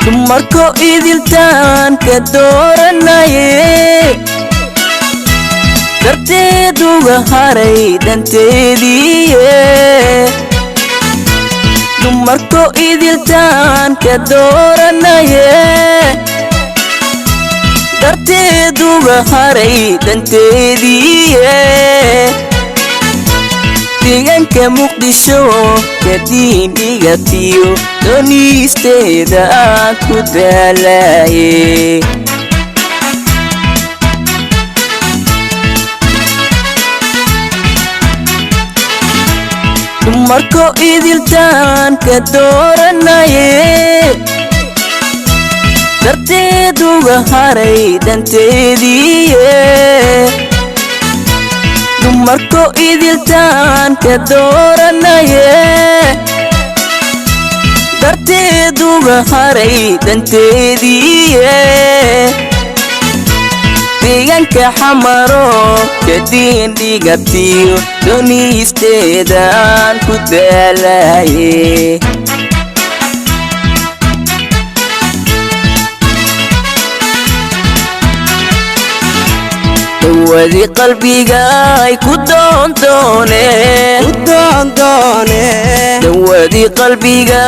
Dhumarkoo idiltaan ka dooranaye darteed uga haray danteediiye Dhumarkoo idiltaan ka dooranaye darteed uga haray danteediiye deegaanka Muqdisho ka diinigatiyo doonisteeda aan ku daalaye Dhumarkoo idiltaan ka dooranaye darteed uga haray danteediiye Dhumarkoo idiltaan ka dooranaye darteed uga haray danteediiye deegaanka xamaro ka diindhigatiyo doonisteeda aan ku daalaye dawadii qalbiga ay ku doondoone dawadii qalbiga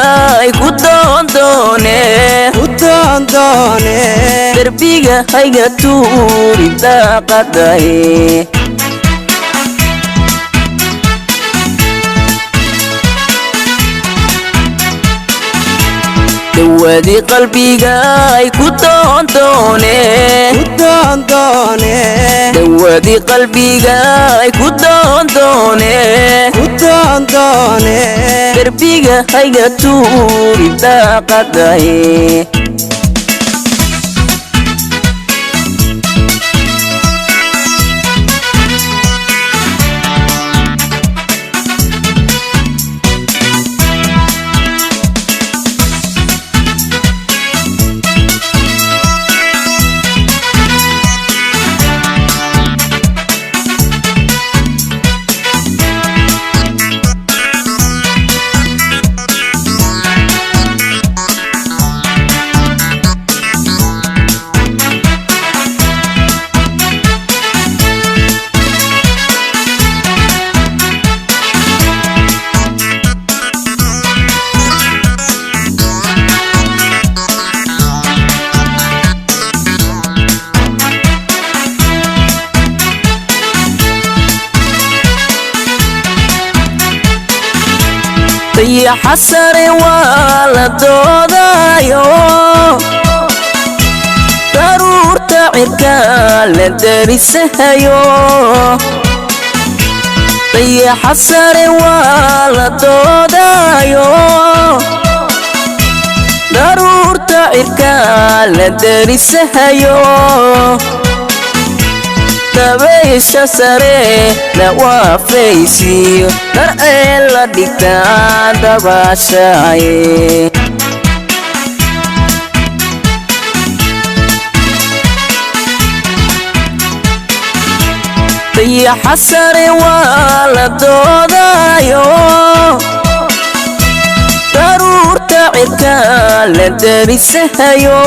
ay ku doondoone darbiga hayga tuuri daaqadaye dawadii qalbiga ay ku doondoone dawadii qalbiga ay ku doondoone darbiga hayga tuuri daaqadaye يا حسري ولا دودايو ضرور تعركا لدرسهايو يا حسري ولا دودايو ضرور تعركا لدرسهايو dabaysha sare la waafaysiyo dar ee la dhigtaan dabaashaye dayaxa sare waa la doodayo daruurta cirka la darisahayo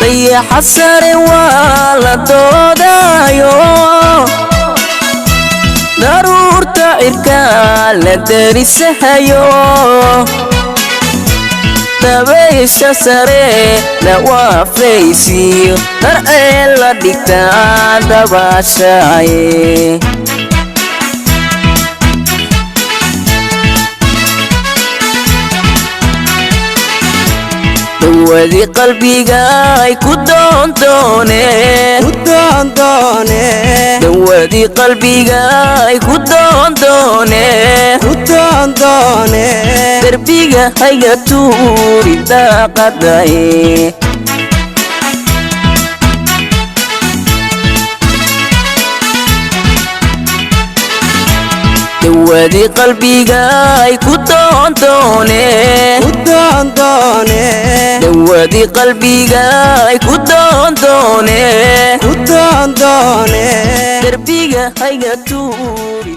dayaxa sare waa la doodayo daruurta cirka la darisahayo dabaysha sare la waafaysiyo dar ee la dhigtaan dabaashaye dawadii qalbiga ay ku doondoone dawadii qalbiga ay ku doondoone darbiga hayga tuuri daaqadaye dawadii qalbiga ay ku doondoone dawadii qalbiga ay ku doondoone darbiga hayga tuuri